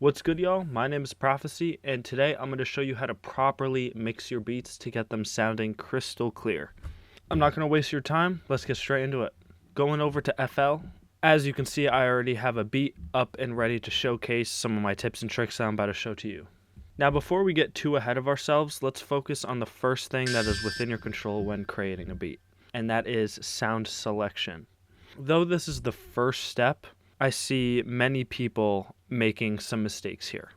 What's good, y'all? My name is Prophecy, and today I'm going to show you how to properly mix your beats to get them sounding crystal clear. I'm not going to waste your time. Let's get straight into it. Going over to FL. As you can see, I already have a beat up and ready to showcase some of my tips and tricks I'm about to show to you. Now, before we get too ahead of ourselves, let's focus on the first thing that is within your control when creating a beat, and that is sound selection. Though this is the first step, I see many people making some mistakes here.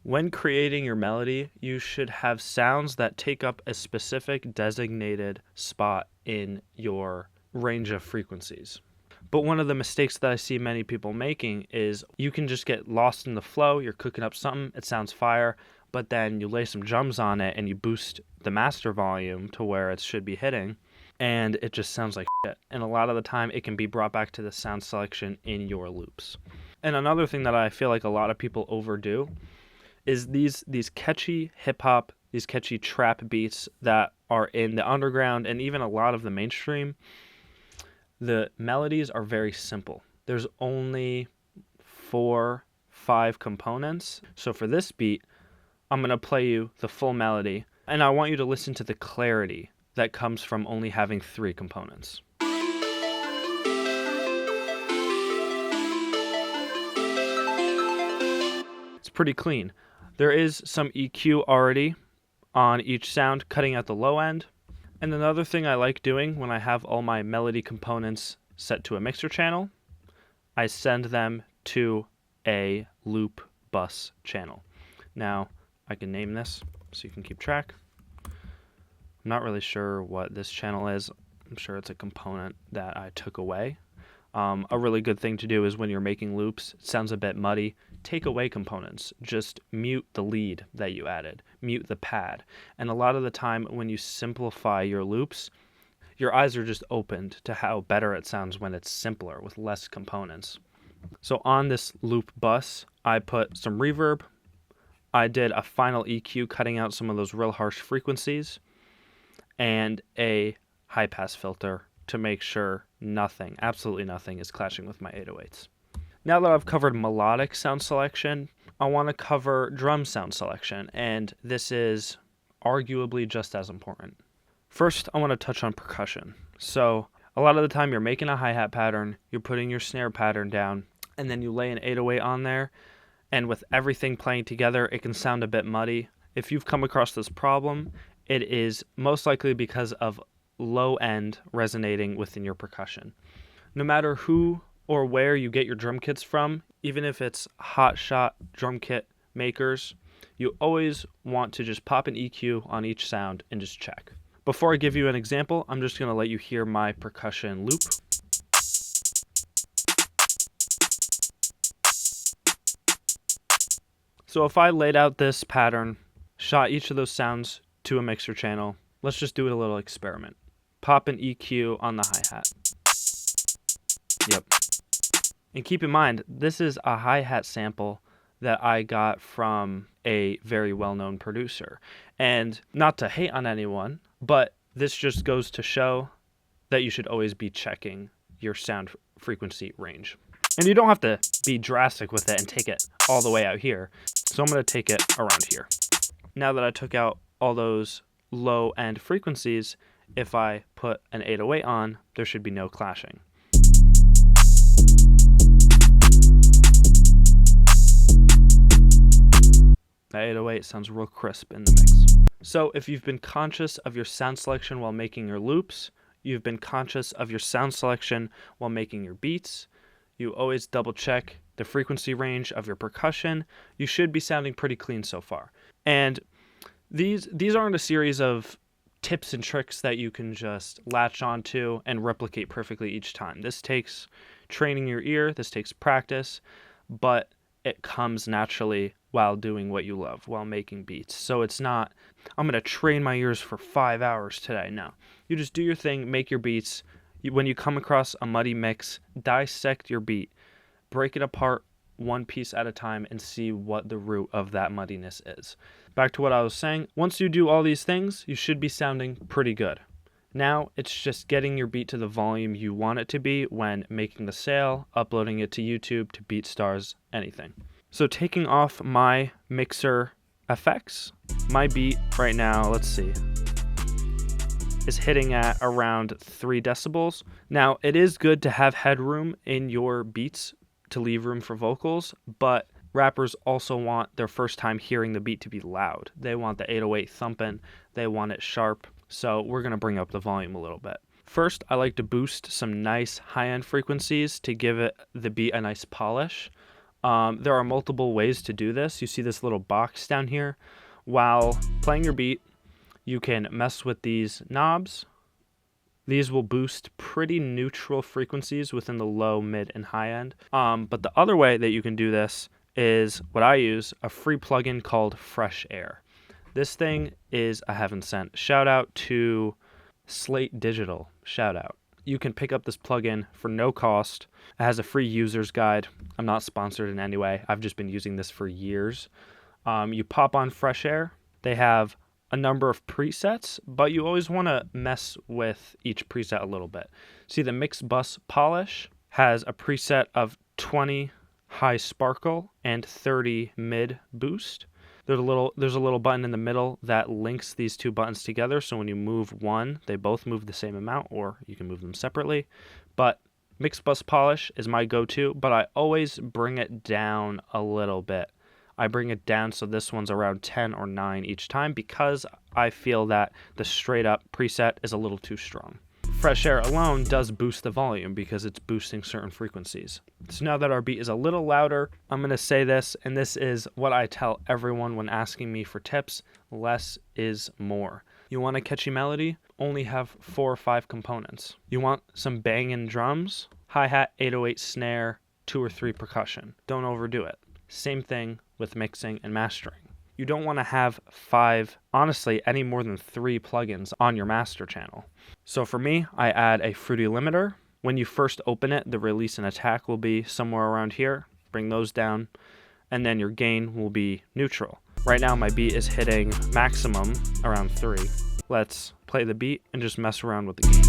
When creating your melody, you should have sounds that take up a specific designated spot in your range of frequencies. But one of the mistakes that I see many people making is you can just get lost in the flow. You're cooking up something, it sounds fire, but then you lay some drums on it and you boost the master volume to where it should be hitting, and it just sounds like shit. And a lot of the time it can be brought back to the sound selection in your loops. And another thing that I feel like a lot of people overdo is these catchy hip-hop, these catchy trap beats that are in the underground and even a lot of the mainstream. The melodies are very simple. There's only 4-5 components. So for this beat, I'm going to play you the full melody, and I want you to listen to the clarity that comes from only having 3 components. It's pretty clean. There is some EQ already on each sound, cutting out the low end. And another thing I like doing when I have all my melody components set to a mixer channel, I send them to a loop bus channel. Now, I can name this so you can keep track. I'm not really sure what this channel is. I'm sure it's a component that I took away. A really good thing to do is when you're making loops, it sounds a bit muddy, take away components. Just mute the lead that you added, mute the pad. And a lot of the time when you simplify your loops, your eyes are just opened to how better it sounds when it's simpler with less components. So on this loop bus, I put some reverb. I did a final EQ cutting out some of those real harsh frequencies, and a high pass filter to make sure nothing, absolutely nothing, is clashing with my 808s. Now that I've covered melodic sound selection, I want to cover drum sound selection, and this is arguably just as important. First, I want to touch on percussion. So a lot of the time you're making a hi-hat pattern, you're putting your snare pattern down, and then you lay an 808 on there, and with everything playing together, it can sound a bit muddy. If you've come across this problem, it is most likely because of low end resonating within your percussion. No matter who or where you get your drum kits from, even if it's hot shot drum kit makers, you always want to just pop an EQ on each sound and just check. Before I give you an example, I'm just going to let you hear my percussion loop. So if I laid out this pattern, shot each of those sounds to a mixer channel, let's just do a little experiment. Pop an EQ on the hi-hat. Yep. And keep in mind, this is a hi-hat sample that I got from a very well-known producer. And not to hate on anyone, but this just goes to show that you should always be checking your sound frequency range. And you don't have to be drastic with it and take it all the way out here. So I'm going to take it around here. Now that I took out all those low-end frequencies, if I put an 808 on, there should be no clashing. That 808 sounds real crisp in the mix. So if you've been conscious of your sound selection while making your loops, you've been conscious of your sound selection while making your beats, you always double check the frequency range of your percussion, you should be sounding pretty clean so far. And these aren't a series of tips and tricks that you can just latch onto and replicate perfectly each time. This takes training your ear, this takes practice, but it comes naturally while doing what you love, while making beats. So it's not, I'm going to train my ears for 5 hours today. No, you just do your thing, make your beats. When you come across a muddy mix, dissect your beat, break it apart one piece at a time and see what the root of that muddiness is. Back to what I was saying, once you do all these things, you should be sounding pretty good. Now it's just getting your beat to the volume you want it to be when making the sale, uploading it to YouTube, to BeatStars, anything. So taking off my mixer effects, my beat right now, let's see, is hitting at around 3 decibels. Now, it is good to have headroom in your beats to leave room for vocals, but rappers also want their first time hearing the beat to be loud. They want the 808 thumping, they want it sharp, so we're going to bring up the volume a little bit. First, I like to boost some nice high-end frequencies to give it the beat a nice polish. There are multiple ways to do this. You see this little box down here. While playing your beat, you can mess with these knobs. These will boost pretty neutral frequencies within the low, mid, and high end. But the other way that you can do this is what I use, a free plugin called Fresh Air. This thing is a heaven sent. Shout out to Slate Digital. Shout out. You can pick up this plugin for no cost. It has a free user's guide. I'm not sponsored in any way. I've just been using this for years. You pop on Fresh Air. They have a number of presets, but you always want to mess with each preset a little bit. See, the mix bus polish has a preset of 20 high sparkle and 30 mid boost. There's a little button in the middle that links these two buttons together, so when you move one, they both move the same amount, or you can move them separately. But mix bus polish is my go-to, but I always bring it down a little bit. I bring it down so this one's around 10 or 9 each time because I feel that the straight up preset is a little too strong. Fresh Air alone does boost the volume because it's boosting certain frequencies. So now that our beat is a little louder, I'm going to say this, and this is what I tell everyone when asking me for tips: less is more. You want a catchy melody? Only have 4 or 5 components. You want some banging drums, hi-hat, 808 snare, 2 or 3 percussion. Don't overdo it. Same thing with mixing and mastering. You don't want to have 5, honestly, any more than 3 plugins on your master channel. So for me, I add a fruity limiter. When you first open it, the release and attack will be somewhere around here. Bring those down, and then your gain will be neutral. Right now, my beat is hitting maximum around 3. Let's play the beat and just mess around with the gain.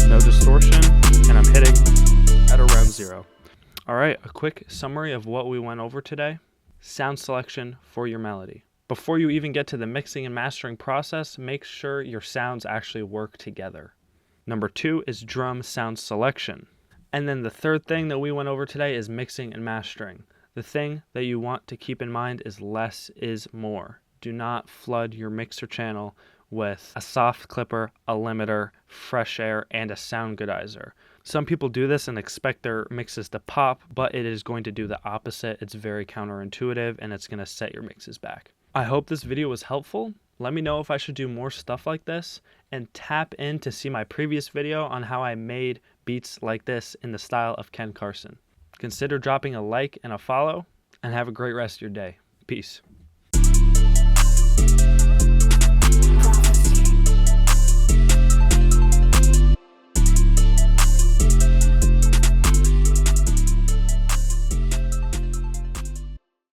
No distortion, and I'm hitting at around 0. All right, a quick summary of what we went over today. Sound selection for your melody. Before you even get to the mixing and mastering process, make sure your sounds actually work together. Number 2 is drum sound selection. And then the third thing that we went over today is mixing and mastering. The thing that you want to keep in mind is less is more. Do not flood your mixer channel with a soft clipper, a limiter, fresh air, and a sound goodizer. Some people do this and expect their mixes to pop, but it is going to do the opposite. It's very counterintuitive, and it's going to set your mixes back. I hope this video was helpful. Let me know if I should do more stuff like this, and tap in to see my previous video on how I made beats like this in the style of Ken Carson. Consider dropping a like and a follow, and have a great rest of your day. Peace.